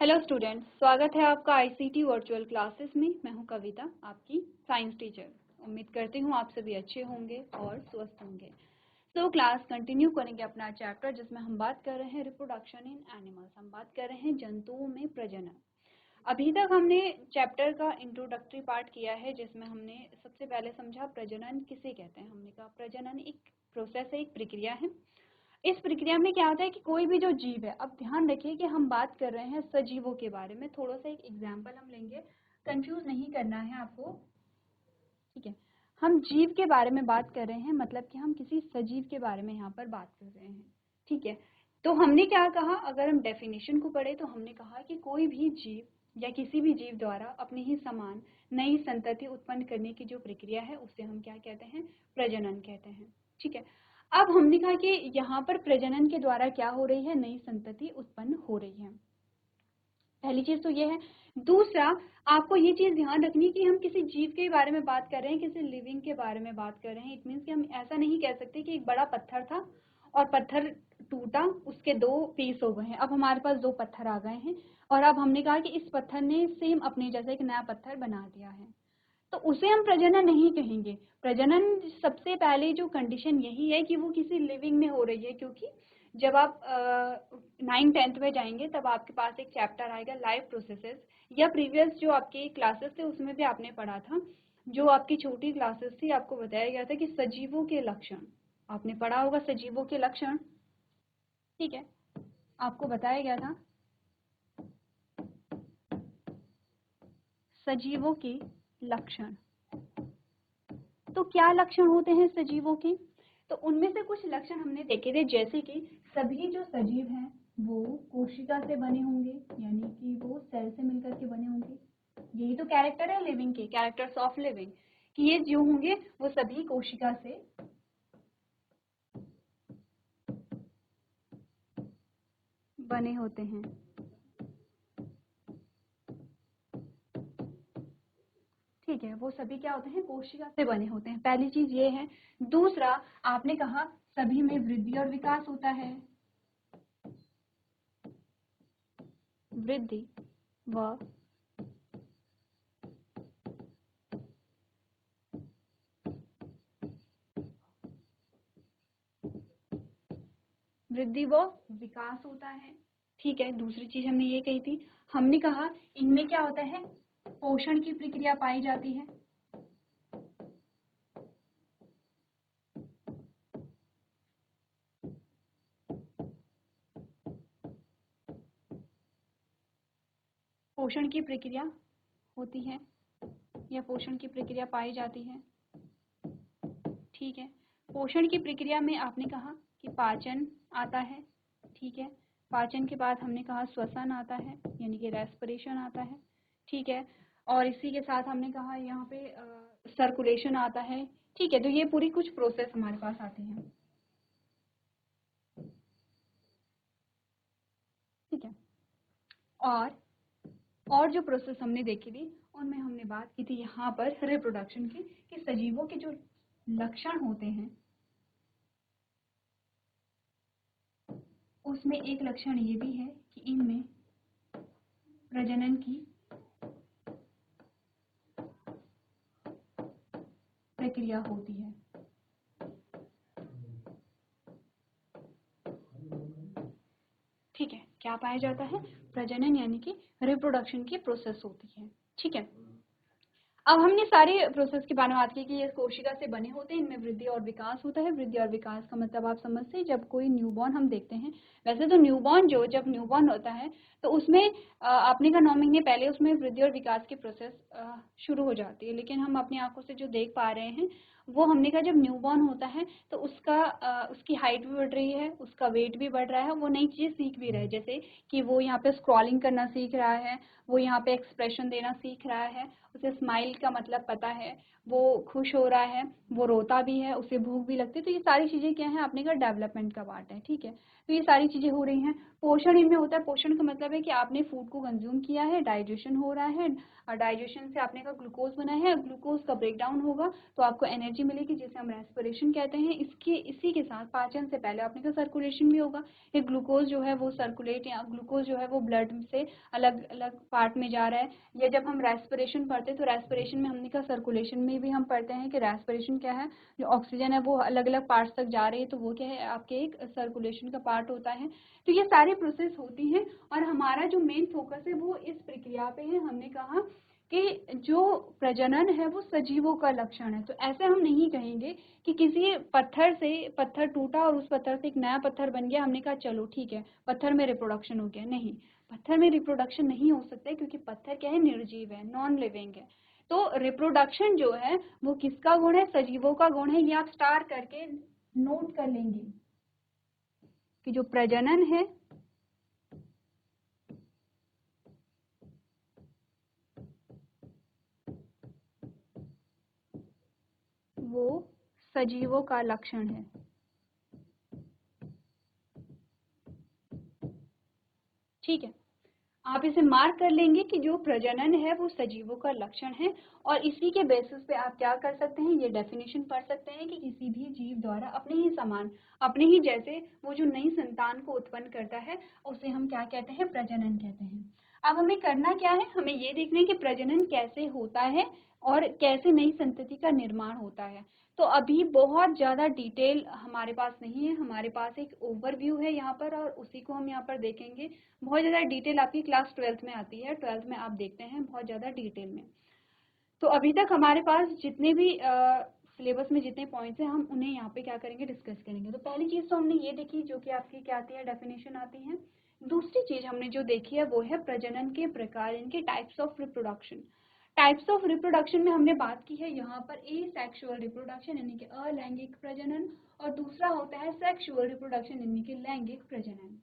Hello students, स्वागत है आपका आईसीटी वर्चुअल क्लासेस में। मैं हूं कविता, आपकी साइंस टीचर। उम्मीद करती हूं आप सभी अच्छे होंगे और स्वस्थ होंगे। तो क्लास कंटिन्यू करेंगे अपना चैप्टर जिसमें हम बात कर रहे हैं रिप्रोडक्शन इन एनिमल्स। हम बात कर रहे हैं जंतुओं में प्रजनन। अभी तक हमने चैप्टर का इंट्रोडक्टरी पार्ट किया है जिसमें हमने सबसे पहले समझा प्रजनन किसे कहते हैं। हमने कहा प्रजनन एक प्रोसेस है, एक प्रक्रिया है। इस प्रक्रिया में क्या होता है कि कोई भी जो जीव है, अब ध्यान रखिए कि हम बात कर रहे हैं सजीवों के बारे में। थोड़ा सा एक एग्जाम्पल हम लेंगे, कंफ्यूज नहीं करना है आपको, ठीक है। हम जीव के बारे में बात कर रहे हैं, मतलब कि हम किसी सजीव के बारे में यहाँ पर बात कर रहे हैं, ठीक है। तो हमने क्या कहा, अगर हम डेफिनेशन को पढ़े तो हमने कहा कि कोई भी जीव या किसी भी जीव द्वारा अपने ही समान नई संतति उत्पन्न करने की जो प्रक्रिया है उसे हम क्या कहते हैं, प्रजनन कहते हैं, ठीक है। अब हमने कहा कि यहाँ पर प्रजनन के द्वारा क्या हो रही है, नई संतति उत्पन्न हो रही है। पहली चीज तो ये है। दूसरा, आपको ये चीज ध्यान रखनी है कि हम किसी जीव के बारे में बात कर रहे हैं, किसी लिविंग के बारे में बात कर रहे हैं। इट मीन्स कि हम ऐसा नहीं कह सकते कि एक बड़ा पत्थर था और पत्थर टूटा, उसके दो पीस हो गए हैं, अब हमारे पास दो पत्थर आ गए हैं और अब हमने कहा कि इस पत्थर ने सेम अपने जैसा एक नया पत्थर बना दिया है, तो उसे हम प्रजनन नहीं कहेंगे। प्रजनन सबसे पहले जो कंडीशन यही है कि वो किसी लिविंग में हो रही है, क्योंकि जब आप 9th-10th में जाएंगे तब आपके पास एक चैप्टर आएगा लाइफ प्रोसेसेस, या प्रीवियस जो आपके क्लासेस थे उसमें भी आपने पढ़ा था। जो आपकी छोटी क्लासेस थी आपको बताया गया था कि सजीवों के लक्षण, आपने पढ़ा होगा सजीवों के लक्षण, ठीक है। आपको बताया गया था सजीवों के लक्षण। तो क्या लक्षण होते हैं सजीवों के, तो उनमें से कुछ लक्षण हमने देखे थे, जैसे कि सभी जो सजीव हैं वो कोशिका से बने होंगे, यानी कि वो सेल से मिलकर के बने होंगे। यही तो कैरेक्टर है लिविंग के, कैरेक्टर्स ऑफ लिविंग, कि ये जो होंगे वो सभी कोशिका से बने होते हैं, ठीक है। वो सभी क्या होते हैं, कोशिका से बने होते हैं, पहली चीज ये है। दूसरा, आपने कहा सभी में वृद्धि और विकास होता है, वृद्धि व वृद्धि व विकास होता है, ठीक है। दूसरी चीज हमने ये कही थी, हमने कहा इनमें क्या होता है, पोषण की प्रक्रिया पाई जाती है, पोषण की प्रक्रिया होती है या पोषण की प्रक्रिया पाई जाती है, ठीक है। पोषण की प्रक्रिया में आपने कहा कि पाचन आता है, ठीक है। पाचन के बाद हमने कहा श्वसन आता है, यानी कि रेस्पिरेशन आता है, ठीक है। और इसी के साथ हमने कहा यहाँ पे सर्कुलेशन आता है, ठीक है। तो ये पूरी कुछ प्रोसेस हमारे पास आती है, ठीक है। और जो प्रोसेस हमने देखी थी उनमें हमने बात की थी यहाँ पर रिप्रोडक्शन की, कि सजीवों के जो लक्षण होते हैं उसमें एक लक्षण ये भी है कि इनमें प्रजनन की प्रक्रिया होती है, ठीक है। क्या पाया जाता है, प्रजनन यानी कि रिप्रोडक्शन की प्रोसेस होती है, ठीक है। अब हमने सारे प्रोसेस के बारे में बात की कि ये कोशिका से बने होते हैं, इनमें वृद्धि और विकास होता है। वृद्धि और विकास का मतलब आप समझते हैं, जब कोई न्यूबॉर्न हम देखते हैं, वैसे तो न्यूबॉर्न जब न्यूबॉर्न होता है तो उसमें आपने का 9 महीने पहले उसमें वृद्धि और विकास की प्रोसेस शुरू हो जाती है, लेकिन हम अपनी आंखों से जो देख पा रहे हैं वो हमने कहा जब न्यूबॉर्न होता है तो उसकी हाइट भी बढ़ रही है, उसका वेट भी बढ़ रहा है, वो नई चीज़ सीख भी रहा है, जैसे कि वो यहाँ पे स्क्रॉलिंग करना सीख रहा है, वो यहाँ पे एक्सप्रेशन देना सीख रहा है, उसे स्माइल का मतलब पता है, वो खुश हो रहा है, वो रोता भी है, उसे भूख भी लगती है। तो ये सारी चीज़ें क्या है, अपने का डेवलपमेंट का पार्ट है, ठीक है। तो ये सारी चीज़ें हो रही हैं। पोषण इनमें होता है, पोषण का मतलब है कि आपने फूड को कंज्यूम किया है, डाइजेशन हो रहा है, और डाइजेशन से आपने का ग्लूकोज बना है, ग्लूकोज का ब्रेकडाउन होगा तो आपको एनर्जी मिलेगी जिसे हम रेस्पिरेशन कहते हैं। इसी के साथ पाचन से पहले आपने का सर्कुलेशन भी होगा। ये ग्लूकोज जो है वो सर्कुलेट या ग्लूकोज जो है वो ब्लड से अलग अलग पार्ट में जा रहा है। या जब हम रेस्पिरेशन पढ़ते हैं तो रेस्पिरेशन में हमने का सर्कुलेशन में भी हम पढ़ते हैं कि रेस्पिरेशन क्या है, जो ऑक्सीजन है वो अलग अलग पार्ट्स तक जा रही है तो वो क्या है, आपके एक सर्कुलेशन का पार्ट होता है। तो ये सारी प्रोसेस होती हैं और हमारा जो मेन फोकस है वो इस प्रक्रिया पे है। हमने कहा कि जो प्रजनन है वो सजीवों का लक्षण है। तो ऐसे हम नहीं कहेंगे कि किसी पत्थर से पत्थर टूटा और उस पत्थर से एक नया पत्थर बन गया, हमने कहा चलो ठीक है पत्थर में रिप्रोडक्शन हो गया। नहीं, पत्थर में रिप्रोडक्शन नहीं हो सकता है क्योंकि पत्थर क्या है, निर्जीव है, नॉन लिविंग है। तो रिप्रोडक्शन जो है वो किसका गुण है, सजीवों का गुण है। ये आप स्टार करके नोट कर लेंगे कि जो प्रजनन है वो सजीवों का लक्षण है। ठीक है, आप इसे मार्क कर लेंगे कि जो प्रजनन है वो सजीवों का लक्षण है। और इसी के बेसिस पे आप क्या कर सकते हैं, ये डेफिनेशन पढ़ सकते हैं कि किसी भी जीव द्वारा अपने ही समान, अपने ही जैसे वो जो नई संतान को उत्पन्न करता है उसे हम क्या कहते हैं, प्रजनन कहते हैं। अब हमें करना क्या है, हमें ये देखना है कि प्रजनन कैसे होता है और कैसे नई संतति का निर्माण होता है। तो अभी बहुत ज़्यादा डिटेल हमारे पास नहीं है, हमारे पास एक ओवरव्यू है यहाँ पर और उसी को हम यहाँ पर देखेंगे। बहुत ज़्यादा डिटेल आपकी क्लास 12th में आती है, 12th में आप देखते हैं बहुत ज़्यादा डिटेल में। तो अभी तक हमारे पास जितने भी सिलेबस में जितने पॉइंट्स हैं हम उन्हें यहाँ पे क्या करेंगे, डिस्कस करेंगे। तो पहली चीज़ तो हमने ये देखी जो कि आपकी क्या आती है, डेफिनेशन आती है। दूसरी चीज़ हमने जो देखी है वो है प्रजनन के प्रकार, इनके types of reproduction. Types of reproduction में हमने बात की है यहाँ पर एसेक्सुअल रिप्रोडक्शन यानी कि अलैंगिक प्रजनन, और दूसरा होता है सेक्सुअल रिप्रोडक्शन यानी कि लैंगिक प्रजनन।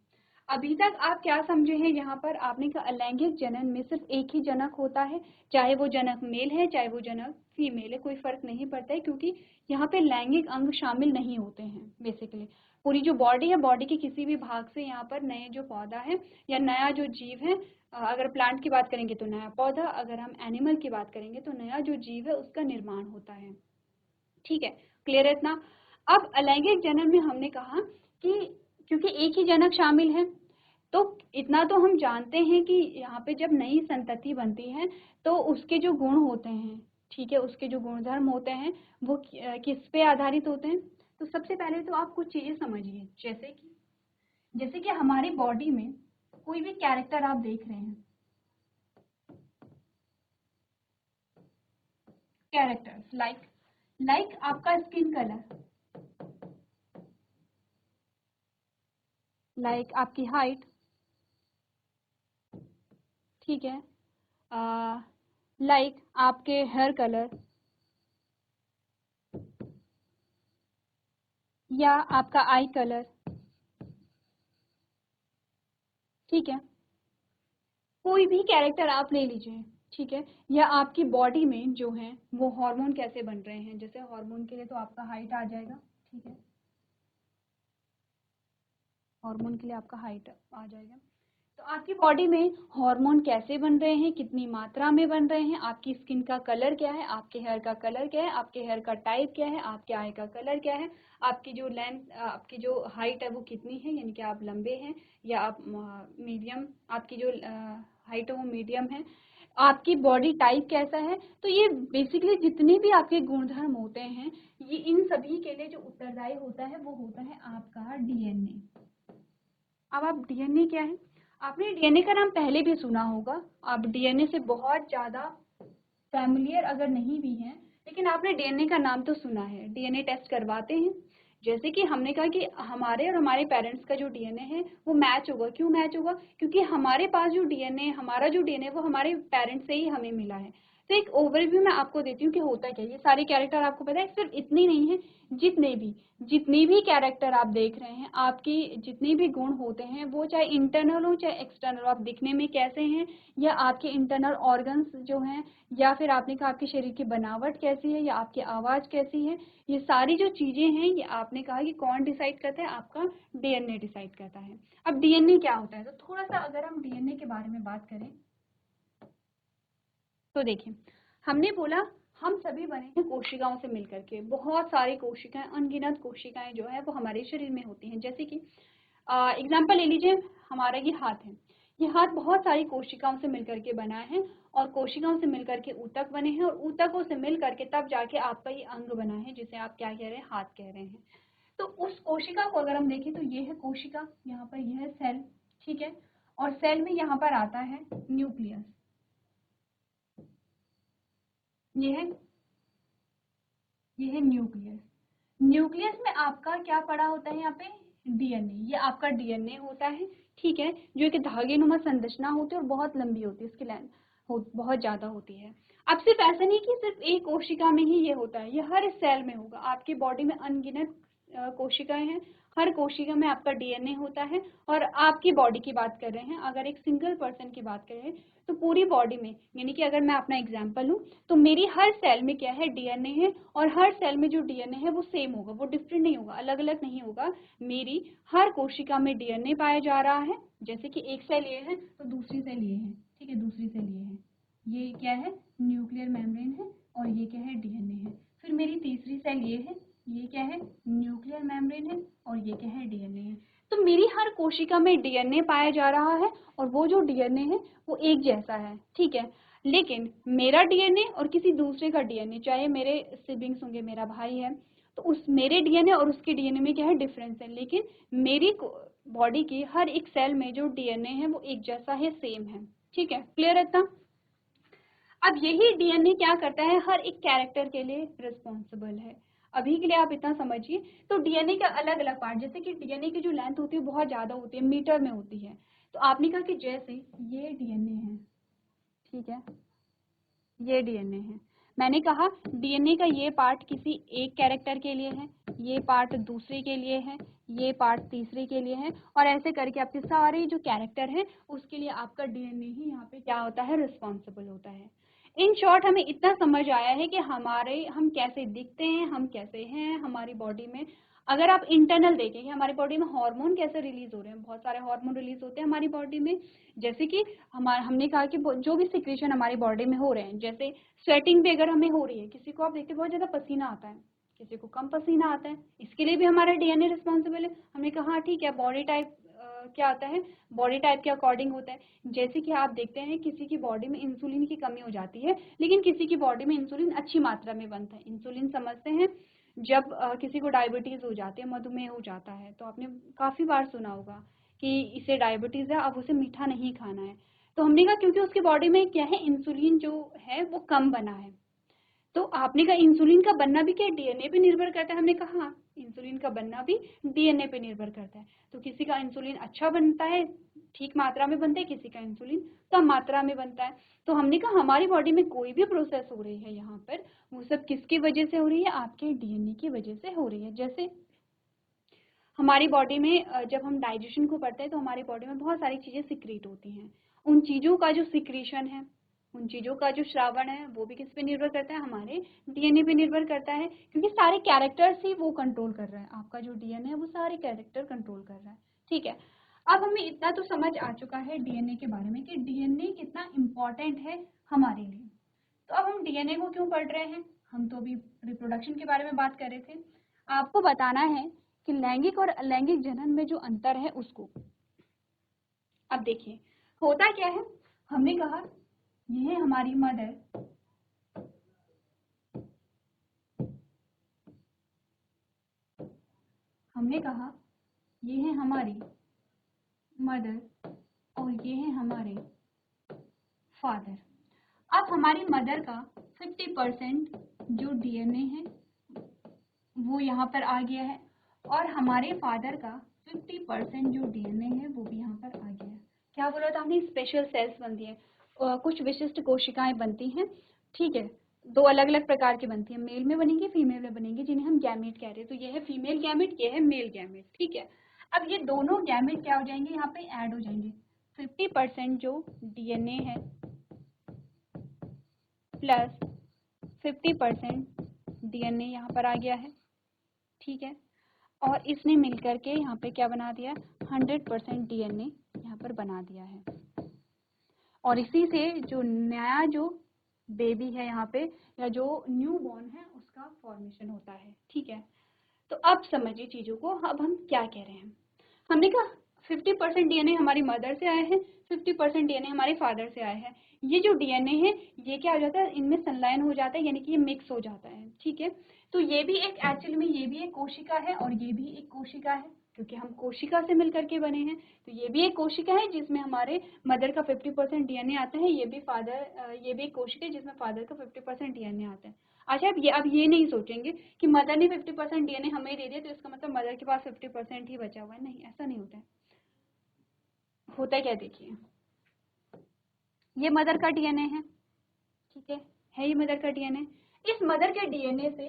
अभी तक आप क्या समझे हैं, यहाँ पर आपने कहा अलैंगिक जनन में सिर्फ एक ही जनक होता है, चाहे वो जनक मेल है चाहे वो जनक फीमेल है, कोई फर्क नहीं पड़ता है क्योंकि यहाँ पे लैंगिक अंग शामिल नहीं होते हैं। बेसिकली पूरी जो बॉडी है, बॉडी के किसी भी भाग से यहाँ पर नए जो पौधा है या नया जो जीव है, अगर प्लांट की बात करेंगे तो नया पौधा, अगर हम एनिमल की बात करेंगे तो नया जो जीव है उसका निर्माण होता है। ठीक है, क्लियर है इतना। अब अलैंगिक जनन में हमने कहा कि क्योंकि एक ही जनक शामिल है तो इतना तो हम जानते हैं कि यहाँ पे जब नई संतति बनती है तो उसके जो गुण होते हैं, ठीक है, उसके जो गुणधर्म होते हैं वो किस पे आधारित होते हैं। तो सबसे पहले तो आप कुछ चीजें समझिए, जैसे कि हमारी बॉडी में कोई भी कैरेक्टर आप देख रहे हैं, कैरेक्टर्स लाइक आपका स्किन कलर, लाइक आपकी हाइट, ठीक है, लाइक आपके हेयर कलर या आपका आई कलर, ठीक है, कोई भी कैरेक्टर आप ले लीजिए, ठीक है। या आपकी बॉडी में जो है वो हार्मोन कैसे बन रहे हैं, जैसे हार्मोन के लिए तो आपका हाइट आ जाएगा, ठीक है, हार्मोन के लिए आपका हाइट आ जाएगा। तो आपकी बॉडी में हार्मोन कैसे बन रहे हैं, कितनी मात्रा में बन रहे हैं, आपकी स्किन का कलर क्या है, आपके हेयर का कलर क्या है, आपके हेयर का टाइप क्या है, आपके आई का कलर क्या है, आपकी जो लेंथ, आपकी जो हाइट है वो कितनी है, यानी कि आप लंबे हैं या आप मीडियम, आपकी जो हाइट है वो मीडियम है, आपकी बॉडी टाइप कैसा है। तो ये बेसिकली जितने भी आपके गुणधर्म होते हैं, ये इन सभी के लिए जो उत्तरदायी होता है वो होता है आपका डीएनए। अब आप डीएनए क्या है, आपने डीएनए का नाम पहले भी सुना होगा, आप डीएनए से बहुत ज़्यादा फैमिलियर अगर नहीं भी हैं लेकिन आपने डीएनए का नाम तो सुना है, डीएनए टेस्ट करवाते हैं। जैसे कि हमने कहा कि हमारे और हमारे पेरेंट्स का जो डीएनए है वो मैच होगा, क्यों मैच होगा, क्योंकि हमारे पास जो डीएनए, हमारा जो डीएनए वो हमारे पेरेंट्स से ही हमें मिला है। तो एक ओवरव्यू मैं आपको देती हूँ कि होता क्या है। ये सारे कैरेक्टर आपको पता है, सिर्फ इतने नहीं है, जितने भी कैरेक्टर आप देख रहे हैं, आपके जितने भी गुण होते हैं, वो चाहे इंटरनल हो चाहे एक्सटर्नल हो, आप दिखने में कैसे हैं, या आपके इंटरनल ऑर्गन्स जो हैं, या फिर आपने कहा आपके शरीर की बनावट कैसी है, या आपकी आवाज़ कैसी है, ये सारी जो चीज़ें हैं, ये आपने कहा कि कौन डिसाइड करता है, आपका डीएनए डिसाइड करता है। अब डीएनए क्या होता है, तो थोड़ा सा अगर हम डीएनए के बारे में बात करें तो देखिए, हमने बोला हम सभी बने हैं कोशिकाओं से मिलकर के। बहुत सारी कोशिकाएं, अनगिनत कोशिकाएं जो है वो हमारे शरीर में होती हैं। जैसे कि एग्जाम्पल ले लीजिए, हमारा ये हाथ है, ये हाथ बहुत सारी कोशिकाओं से मिलकर के बना है, और कोशिकाओं से मिलकर के ऊतक बने हैं, और ऊतकों से मिलकर के तब जाके आपका ये अंग बना है, जिसे आप क्या कह रहे हैं, हाथ कह रहे हैं। तो उस कोशिका को अगर हम देखें तो ये है कोशिका, यहाँ पर यह है सेल, ठीक है, और सेल में यहाँ पर आता है न्यूक्लियस, ये है न्यूक्लियस। न्यूक्लियस में आपका क्या पड़ा होता है, यहाँ पे डीएनए, ये आपका डीएनए होता है, ठीक है, जो एक धागेनुमा संरचना होती है और बहुत लंबी होती है, इसकी लेंथ बहुत ज्यादा होती है। अब सिर्फ ऐसा नहीं कि सिर्फ एक कोशिका में ही ये होता है, ये हर सेल में होगा। आपकी बॉडी में अनगिनत कोशिकाएं हैं, हर कोशिका में आपका डीएनए होता है। और आपकी बॉडी की बात कर रहे हैं, अगर एक सिंगल पर्सन की बात करें तो पूरी बॉडी में, यानी कि अगर मैं अपना एग्जांपल लूँ तो मेरी हर सेल में क्या है, डीएनए है, और हर सेल में जो डीएनए है वो सेम होगा, वो डिफरेंट नहीं होगा, अलग अलग नहीं होगा। मेरी हर कोशिका में डीएनए पाया जा रहा है। जैसे कि एक सेल ये है तो दूसरी सेल ये है, ठीक है, दूसरी सेल ये है, ये क्या है, न्यूक्लियर मेम्ब्रेन है, और ये क्या है, डीएनए है। फिर मेरी तीसरी सेल ये है, ये क्या है, न्यूक्लियर मेम्ब्रेन है, और ये क्या है, डीएनए है। तो मेरी हर कोशिका में डीएनए पाया जा रहा है, और वो जो डीएनए है वो एक जैसा है, ठीक है। लेकिन मेरा डीएनए और किसी दूसरे का डीएनए, चाहे मेरे सिबलिंग्स होंगे, मेरा भाई है, तो उस मेरे डीएनए और उसके डीएनए में क्या है, डिफरेंस है। लेकिन मेरी बॉडी की हर एक सेल में जो डीएनए है वो एक जैसा है, सेम है, ठीक है, क्लियर है इतना। अब यही डीएनए क्या करता है, हर एक कैरेक्टर के लिए रिस्पॉन्सिबल है। अभी के लिए आप इतना समझिए। तो डीएनए का अलग अलग पार्ट, जैसे कि डीएनए की जो लेंथ होती है बहुत ज्यादा होती है, मीटर में होती है। तो आपने कहा कि जैसे ये डीएनए है, ठीक है, ये डीएनए है, मैंने कहा डीएनए का ये पार्ट किसी एक कैरेक्टर के लिए है, ये पार्ट दूसरे के लिए है, ये पार्ट तीसरे के लिए है, और ऐसे करके आपके सारे जो कैरेक्टर हैं उसके लिए आपका डीएनए ही यहाँ पे क्या होता है, रिस्पॉन्सिबल होता है। इन शॉर्ट हमें इतना समझ आया है कि हम कैसे दिखते हैं, हम कैसे हैं हमारी बॉडी में। अगर आप इंटरनल देखें कि हमारी बॉडी में हार्मोन कैसे रिलीज हो रहे हैं, बहुत सारे हार्मोन रिलीज होते हैं हमारी बॉडी में। जैसे कि हमने कहा कि जो भी सिक्रेशन हमारी बॉडी में हो रहे हैं, जैसे स्वेटिंग भी अगर हमें हो रही है, किसी को आप देखते बहुत ज्यादा पसीना आता है, किसी को कम पसीना आता है, इसके लिए भी हमारा डीएनए रिस्पॉन्सिबल है। हमने कहा हाँ ठीक है, बॉडी टाइप क्या आता है, बॉडी टाइप के अकॉर्डिंग होता है। जैसे कि आप देखते हैं किसी की बॉडी में इंसुलिन की कमी हो जाती है, लेकिन किसी की बॉडी में इंसुलिन अच्छी मात्रा में बनता है। इंसुलिन समझते हैं, जब किसी को डायबिटीज हो जाती है, मधुमेह हो जाता है, तो आपने काफी बार सुना होगा कि इसे डायबिटीज है, अब उसे मीठा नहीं खाना है। तो हमने कहा क्योंकि उसकी बॉडी में क्या है, इंसुलिन जो है वो कम बना है। तो आपने कहा इंसुलिन का बनना भी क्या डीएनए पे निर्भर करता है, हमने कहा हाँ, इंसुलिन का बनना भी डीएनए पे निर्भर करता है। तो किसी का इंसुलिन अच्छा बनता है, ठीक मात्रा में बनता है, किसी का इंसुलिन कम मात्रा में बनता है। तो हमने कहा हमारी बॉडी में कोई भी प्रोसेस हो रही है यहाँ पर, वो सब किसकी वजह से हो रही है, आपके डीएनए की वजह से हो रही है। जैसे हमारी बॉडी में जब हम डाइजेशन को पढ़ते हैं तो हमारी बॉडी में बहुत सारी चीजें सिक्रीट होती हैं। उन चीजों का जो सिक्रीशन है, उन चीजों का जो श्रावण है, वो भी किस पे निर्भर करता है, हमारे डीएनए पे निर्भर करता है, क्योंकि सारे कैरेक्टर्स ही वो कंट्रोल कर रहा है। आपका जो डीएनए है वो सारे कैरेक्टर कंट्रोल कर रहा है, ठीक है। अब हमें इतना तो समझ आ चुका है डीएनए के बारे में कि डीएनए कितना इम्पोर्टेंट है हमारे लिए। तो अब हम डीएनए को क्यों पढ़ रहे हैं, हम तो अभी रिप्रोडक्शन के बारे में बात कर रहे थे। आपको बताना है कि लैंगिक और अलैंगिक जनन में जो अंतर है उसको। अब देखिए होता क्या है, हमने कहा ये है हमारी मदर, हमने कहा ये है हमारी मदर और ये है हमारे फादर। अब हमारी मदर का 50% जो डीएनए है वो यहाँ पर आ गया है, और हमारे फादर का 50% जो डीएनए है वो भी यहाँ पर आ गया है। क्या बोला था हमने, स्पेशल सेल्स बनती हैं, कुछ विशिष्ट कोशिकाएं बनती हैं, ठीक है, दो अलग अलग प्रकार की बनती है, मेल में बनेंगी, फीमेल में बनेंगी, जिन्हें हम गैमेट कह रहे हैं। तो ये है फीमेल गैमेट, ये है मेल गैमेट। ठीक है, अब ये दोनों गैमेट क्या हो जाएंगे, यहाँ पे ऐड हो जाएंगे। 50% जो डीएनए है प्लस 50% डीएनए यहाँ पर आ गया है। ठीक है, और इसने मिलकर के यहाँ पे क्या बना दिया, 100% डीएनए यहाँ पर बना दिया है। और इसी से जो नया जो बेबी है यहाँ पे, या जो न्यू बॉर्न है, उसका फॉर्मेशन होता है। ठीक है, तो अब समझिए चीज़ों को। अब हम क्या कह रहे हैं, हमने कहा 50% डीएनए हमारी मदर से आए हैं, 50% डीएनए हमारे फादर से आए हैं। ये जो डीएनए है ये क्या हो जाता है, इनमें संलयन हो जाता है, यानी कि ये मिक्स हो जाता है। ठीक है, तो ये भी एक एक्चुअली में ये भी एक कोशिका है और ये भी एक कोशिका है, क्योंकि हम कोशिका से मिलकर के बने हैं। तो ये भी एक कोशिका है जिसमें हमारे मदर का 50% डीएनए आता है, ये भी एक कोशिका है जिसमें फादर का 50% डीएनए आता है। अच्छा, अब ये नहीं सोचेंगे कि मदर ने 50% डीएनए हमें दे दिया तो इसका मतलब मदर के पास 50% ही बचा हुआ है। नहीं, ऐसा नहीं होता है। होता है क्या, देखिए, ये मदर का डीएनए है। ठीक है ये मदर का डीएनए। इस मदर के डीएनए से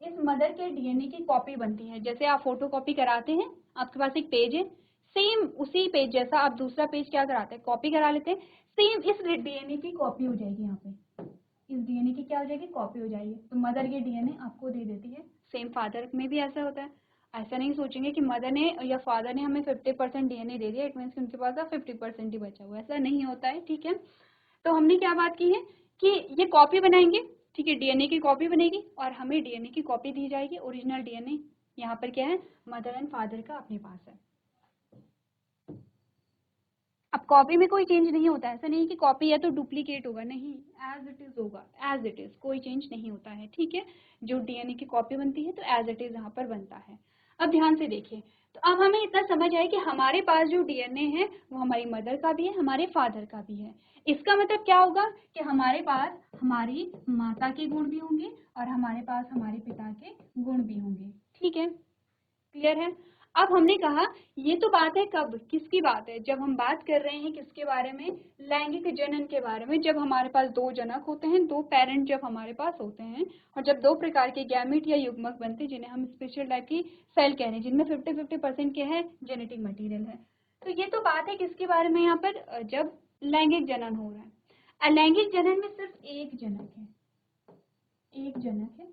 इस मदर के डीएनए की कॉपी बनती है। जैसे आप फोटो कॉपी कराते हैं, आपके पास एक पेज है, सेम उसी पेज जैसा आप दूसरा पेज क्या कराते हैं, कॉपी करा लेते हैं। सेम इस डीएनए की कॉपी हो जाएगी, यहाँ पे इस डीएनए की क्या हो जाएगी, कॉपी हो जाएगी। तो मदर ये डीएनए आपको दे देती है। सेम फादर में भी ऐसा होता है। ऐसा नहीं सोचेंगे कि मदर ने या फादर ने हमें 50% डीएनए दे दिया, इट मीन्स कि उनके पास 50% ही बचा हुआ है। ऐसा नहीं होता है। ठीक है, तो हमने क्या बात की है कि ये कॉपी बनाएंगे। ठीक है, डीएनए की कॉपी बनेगी और हमें डीएनए की कॉपी दी जाएगी। ओरिजिनल डीएनए यहाँ पर क्या है, मदर एंड फादर का अपने पास है। अब कॉपी में कोई चेंज नहीं होता है। ऐसा नहीं कि कॉपी है तो डुप्लीकेट होगा, नहीं, एज इट इज होगा, एज इट इज, कोई चेंज नहीं होता है। ठीक है, जो डीएनए की कॉपी बनती है तो एज इट इज यहाँ पर बनता है। अब ध्यान से देखिए, तो अब हमें इतना समझ आया कि हमारे पास जो डीएनए है वो हमारी मदर का भी है, हमारे फादर का भी है। इसका मतलब क्या होगा कि हमारे पास हमारी माता के गुण भी होंगे और हमारे पास हमारे पिता के गुण भी होंगे। ठीक है, क्लियर है। अब हमने कहा ये तो बात है कब, किसकी बात है, जब हम बात कर रहे हैं किसके बारे में, लैंगिक जनन के बारे में। जब हमारे पास दो जनक होते हैं, दो पेरेंट जब हमारे पास होते हैं, और जब दो प्रकार के गैमेट या युग्मक बनते हैं, जिन्हें हम स्पेशल टाइप की सेल कह रहे हैं, जिनमें 50-50% के है जेनेटिक मटीरियल है। तो ये तो बात है किसके बारे में, यहाँ पर जब लैंगिक जनन हो रहा है। अलैंगिक जनन में सिर्फ एक जनक है, एक जनक है,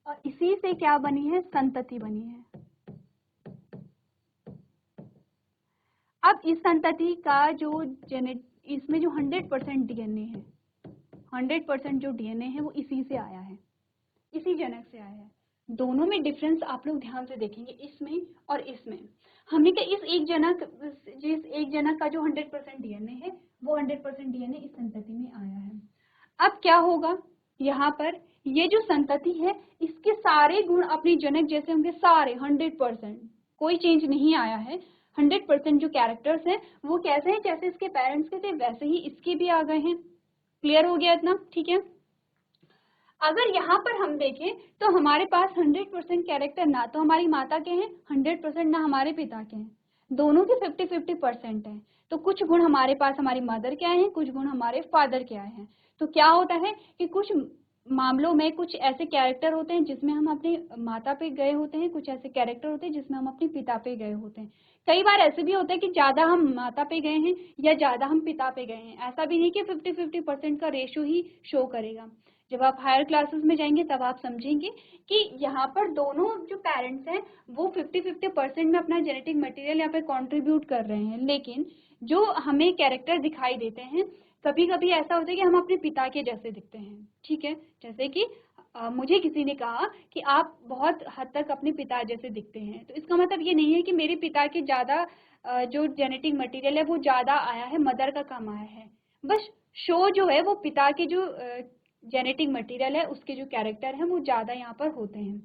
और इसी से क्या बनी है, संतति बनी है। अब इस संतति का जो इसमें जो 100% डीएनए है, 100% जो डीएनए है वो इसी से आया है, इसी जनक से आया है। दोनों में डिफरेंस आप लोग ध्यान से देखेंगे, इसमें और इसमें। हमने कहा जिस एक जनक का जो 100% डीएनए है वो 100% डीएनए इस संतति में आया है। अब क्या होगा, यहाँ पर ये जो संतति है इसके सारे गुण अपने जनक जैसे होंगे, सारे 100%, कोई चेंज नहीं आया है। 100% जो कैरेक्टर्स हैं वो कैसे हैं, जैसे इसके पेरेंट्स के थे वैसे ही इसके भी आ गए हैं। क्लियर हो गया इतना, ठीक है। अगर यहाँ पर हम देखें तो हमारे पास 100% कैरेक्टर ना तो हमारी माता के हैं, 100% ना हमारे पिता के हैं, दोनों के 50-50% हैं। तो कुछ गुण हमारे पास हमारी मदर के आए हैं, कुछ गुण हमारे फादर के आए हैं। तो क्या होता है कि कुछ मामलों में कुछ ऐसे कैरेक्टर होते हैं जिसमें हम अपने माता पे गए होते हैं, कुछ ऐसे कैरेक्टर होते हैं जिसमें हम अपने पिता पे गए होते हैं। कई बार ऐसे भी होता है कि ज्यादा हम माता पे गए हैं या ज्यादा हम पिता पे गए हैं। ऐसा भी नहीं कि 50-50% का रेशियो ही शो करेगा। जब आप हायर क्लासेस में जाएंगे तब आप समझेंगे कि यहाँ पर दोनों जो पेरेंट्स हैं वो 50-50% में अपना जेनेटिक मटेरियल यहाँ पे कंट्रीब्यूट कर रहे हैं। लेकिन जो हमें कैरेक्टर दिखाई देते हैं, कभी कभी ऐसा होता है कि हम अपने पिता के जैसे दिखते हैं। ठीक है, जैसे कि मुझे किसी ने कहा कि आप बहुत हद तक अपने पिता जैसे दिखते हैं, तो इसका मतलब ये नहीं है कि मेरे पिता के ज़्यादा जो जेनेटिक मटेरियल है वो ज़्यादा आया है, मदर का कम आया है। बस शो जो है वो पिता के जो जेनेटिक मटेरियल है उसके जो कैरेक्टर हैं वो ज़्यादा यहाँ पर होते हैं।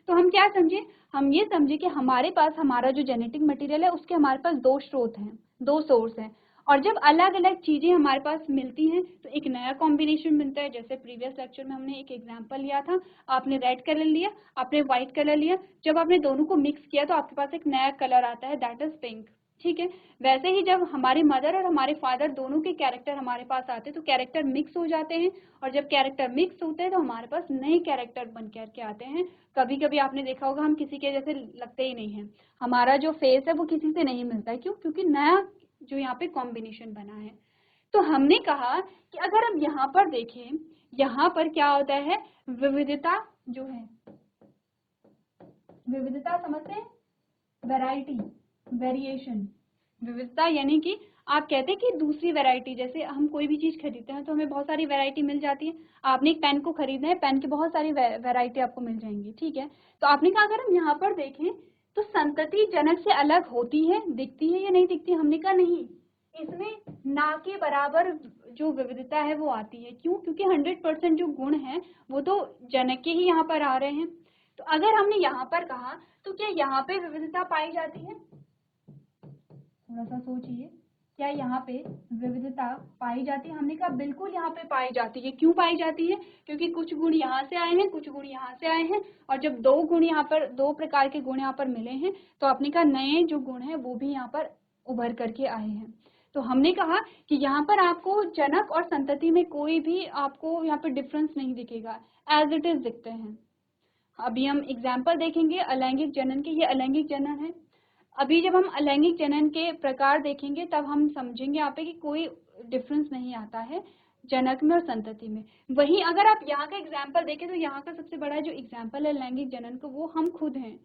तो हम क्या समझे, हम ये समझे कि हमारे पास हमारा जो जेनेटिक मटेरियल है उसके हमारे पास दो स्रोत हैं, दो सोर्स हैं। और जब अलग अलग चीज़ें हमारे पास मिलती हैं तो एक नया कॉम्बिनेशन मिलता है। जैसे प्रीवियस लेक्चर में हमने एक एग्जांपल लिया था, आपने रेड कलर लिया, आपने व्हाइट कलर लिया, जब आपने दोनों को मिक्स किया तो आपके पास एक नया कलर आता है, दैट इज पिंक। ठीक है। वैसे ही जब हमारी मदर और हमारे फादर दोनों के कैरेक्टर हमारे पास आते हैं तो कैरेक्टर मिक्स हो जाते हैं, और जब कैरेक्टर मिक्स होते हैं तो हमारे पास नए कैरेक्टर बन करके आते हैं। कभी कभी आपने देखा होगा हम किसी के जैसे लगते ही नहीं हैं, हमारा जो फेस है वो किसी से नहीं मिलता है। क्यों? क्योंकि नया जो यहाँ पे कॉम्बिनेशन बना है। तो हमने कहा कि अगर हम यहाँ पर देखें, यहाँ पर क्या होता है, विविधता जो है, विविधता समझते हैं, वैरायटी, वेरिएशन। विविधता यानी कि आप कहते हैं कि दूसरी वैरायटी, जैसे हम कोई भी चीज खरीदते हैं तो हमें बहुत सारी वैरायटी मिल जाती है। आपने एक पेन को खरीदना है, पेन की बहुत सारी वैरायटी आपको मिल जाएंगी, ठीक है। तो आपने कहा अगर हम यहाँ पर देखें तो संतति जनक से अलग होती है, दिखती है या नहीं दिखती? हमने कहा नहीं, इसमें ना के बराबर जो विविधता है वो आती है। क्यों? क्योंकि 100% जो गुण है वो तो जनक के ही यहाँ पर आ रहे हैं। तो अगर हमने यहाँ पर कहा तो क्या यहाँ पे विविधता पाई जाती है? थोड़ा सा सोचिए, क्या यहाँ पे विविधता पाई जाती है? हमने कहा बिल्कुल यहाँ पे पाई जाती है। क्यों पाई जाती है? क्योंकि कुछ गुण यहाँ से आए हैं, कुछ गुण यहाँ से आए हैं, और जब दो गुण यहाँ पर, दो प्रकार के गुण यहाँ पर मिले हैं तो आपने कहा नए जो गुण हैं वो भी यहाँ पर उभर करके आए हैं। तो हमने कहा कि यहाँ पर आपको जनक और संतति में कोई भी आपको यहाँ पे डिफरेंस नहीं दिखेगा, एज इट इज दिखते हैं। अभी हम एग्जाम्पल देखेंगे अलैंगिक जनन के, ये अलैंगिक जनन है। अभी जब हम अलैंगिक जनन के प्रकार देखेंगे तब हम समझेंगे यहाँ पे कि कोई डिफरेंस नहीं आता है जनक में और संतति में। वहीं अगर आप यहाँ का एग्जाम्पल देखें तो यहाँ का सबसे बड़ा जो एग्जाम्पल है लैंगिक जनन का, वो हम खुद हैं।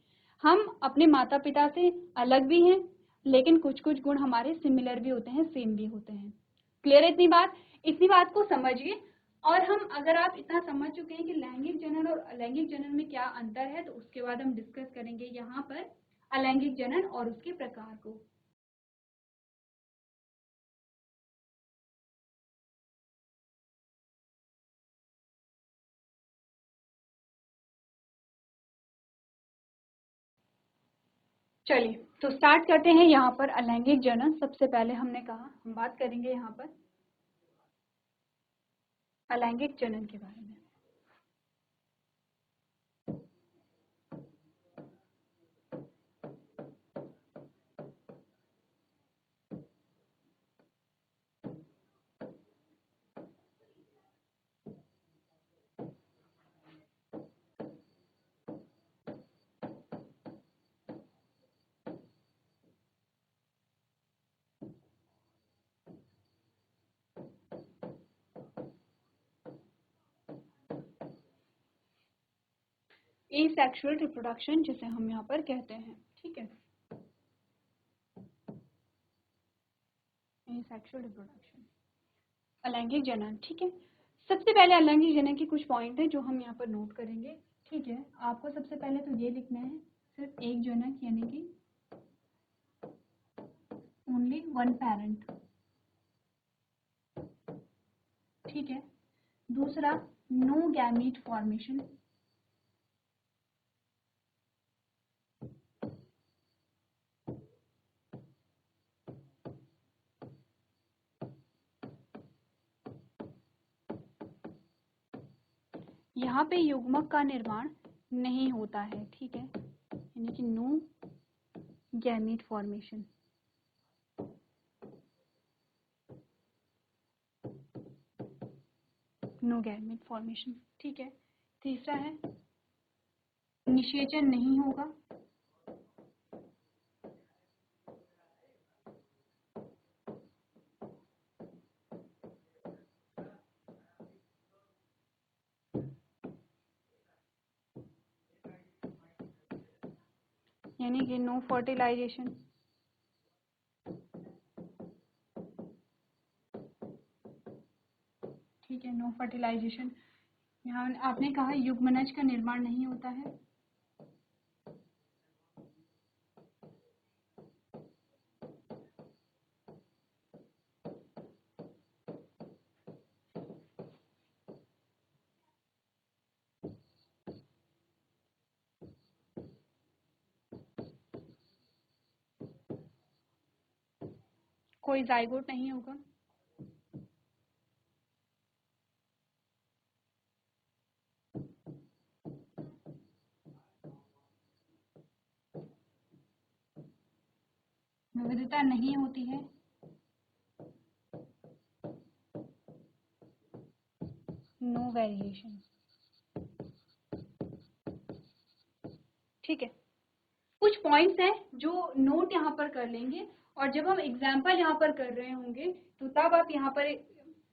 हम अपने माता पिता से अलग भी हैं, लेकिन कुछ कुछ गुण हमारे सिमिलर भी होते हैं, सेम भी होते हैं। क्लियर है इतनी बात? इतनी बात को समझिए। और हम, अगर आप इतना समझ चुके हैं कि लैंगिक जनन और अलैंगिक जनन में क्या अंतर है, तो उसके बाद हम डिस्कस करेंगे यहाँ पर अलैंगिक जनन और उसके प्रकार को। चलिए तो स्टार्ट करते हैं यहाँ पर अलैंगिक जनन। सबसे पहले हमने कहा हम बात करेंगे यहाँ पर अलैंगिक जनन के बारे में। एसेक्सुअल रिप्रोडक्शन जिसे हम यहाँ पर कहते हैं, ठीक है, एसेक्सुअल रिप्रोडक्शन, अलैंगिक जनन, ठीक है। सबसे पहले अलैंगिक जनन के कुछ पॉइंट है जो हम यहाँ पर नोट करेंगे, ठीक है। आपको सबसे पहले तो ये लिखना है सिर्फ एक जनक, यानी कि ओनली वन पेरेंट, ठीक है। दूसरा, नो गैमीट फॉर्मेशन, यहाँ पे युग्मक का निर्माण नहीं होता है, ठीक है, यानी कि no gamete formation. No gamete formation, ठीक है। तीसरा है निषेचन नहीं होगा, यानी कि नो फर्टिलाइजेशन। ठीक है, नो फर्टिलाइजेशन। यहाँ आपने कहा युग्मनज का निर्माण नहीं होता है, कोई जाइगोट नहीं होगा, विविधता विविधता नहीं होती है, नो वेरिएशन। ठीक है, कुछ पॉइंट्स हैं जो नोट यहाँ पर कर लेंगे, और जब हम एग्जाम्पल यहाँ पर कर रहे होंगे तो तब आप यहाँ पर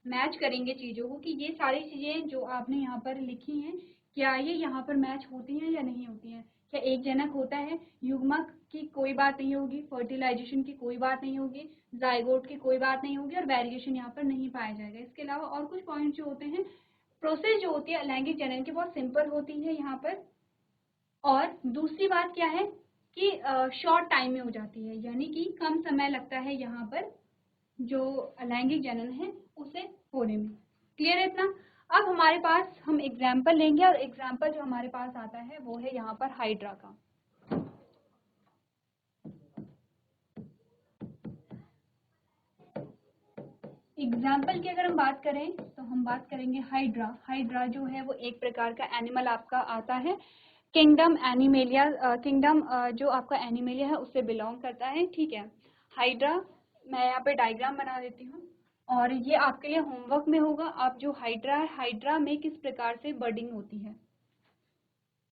मैच करेंगे चीज़ों को कि ये सारी चीज़ें जो आपने यहाँ पर लिखी हैं क्या ये यहाँ पर मैच होती हैं या नहीं होती हैं। क्या एक जनक होता है, युग्मक की कोई बात नहीं होगी, फर्टिलाइजेशन की कोई बात नहीं होगी, जाइगोट की कोई बात नहीं होगी, और वेरिएशन यहाँ पर नहीं पाया जाएगा। इसके अलावा और कुछ पॉइंट जो होते हैं, प्रोसेस जो होती है लैंगिक जनन की बहुत सिंपल होती है यहाँ पर, और दूसरी बात क्या है कि शॉर्ट टाइम में हो जाती है, यानी कि कम समय लगता है यहाँ पर जो लैंगिक जनन है उसे होने में। क्लियर है इतना। अब हमारे पास हम एग्जाम्पल लेंगे, और एग्जाम्पल जो हमारे पास आता है वो है यहाँ पर हाइड्रा का। एग्जाम्पल की अगर हम बात करें तो हम बात करेंगे हाइड्रा। हाइड्रा जो है वो एक प्रकार का एनिमल आपका आता है, किंगडम एनिमेलिया, किंगडम जो आपका एनिमेलिया है उससे बिलोंग करता है। ठीक है, हाइड्रा मैं यहाँ पे डायग्राम बना देती हूँ, और ये आपके लिए होमवर्क में होगा। आप जो हाइड्रा है, हाइड्रा में किस प्रकार से बर्डिंग होती है,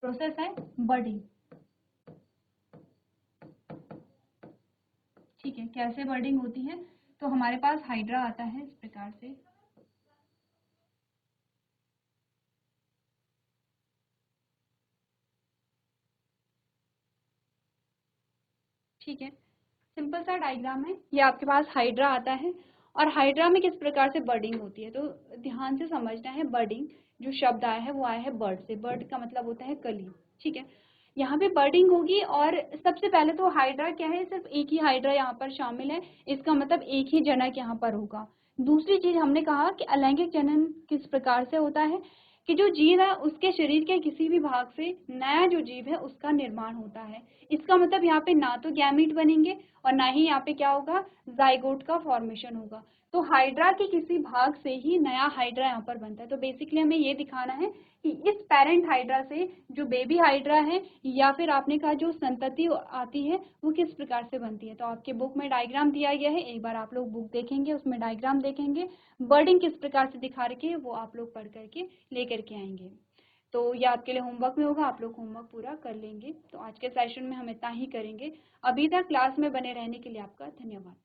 प्रोसेस है बर्डिंग। ठीक है, कैसे बर्डिंग होती है, तो हमारे पास हाइड्रा आता है इस प्रकार से। ठीक है, सिंपल सा डायग्राम है, ये आपके पास हाइड्रा आता है, और हाइड्रा में किस प्रकार से बर्डिंग होती है, तो ध्यान से समझना है। बर्डिंग जो शब्द आया है वो आया है बर्ड से, बर्ड का मतलब होता है कली। ठीक है, यहाँ पे बर्डिंग होगी, और सबसे पहले तो हाइड्रा क्या है, सिर्फ एक ही हाइड्रा यहाँ पर शामिल है, इसका मतलब एक ही जनक यहाँ पर होगा। दूसरी चीज हमने कहा कि अलैंगिक जनन किस प्रकार से होता है, कि जो जीव है उसके शरीर के किसी भी भाग से नया जो जीव है उसका निर्माण होता है। इसका मतलब यहाँ पे ना तो गैमीट बनेंगे और ना ही यहाँ पे क्या होगा, जाइगोट का फॉर्मेशन होगा। तो हाइड्रा के किसी भाग से ही नया हाइड्रा यहाँ पर बनता है। तो बेसिकली हमें ये दिखाना है कि इस पेरेंट हाइड्रा से जो बेबी हाइड्रा है, या फिर आपने कहा जो संतति आती है, वो किस प्रकार से बनती है। तो आपके बुक में डायग्राम दिया गया है, एक बार आप लोग बुक देखेंगे, उसमें डायग्राम देखेंगे, बर्डिंग किस प्रकार से दिखा रखे वो आप लोग पढ़ करके लेकर के आएंगे। तो ये आपके लिए होमवर्क में होगा, आप लोग होमवर्क पूरा कर लेंगे। तो आज के सेशन में हम इतना ही करेंगे। अभी तक क्लास में बने रहने के लिए आपका धन्यवाद।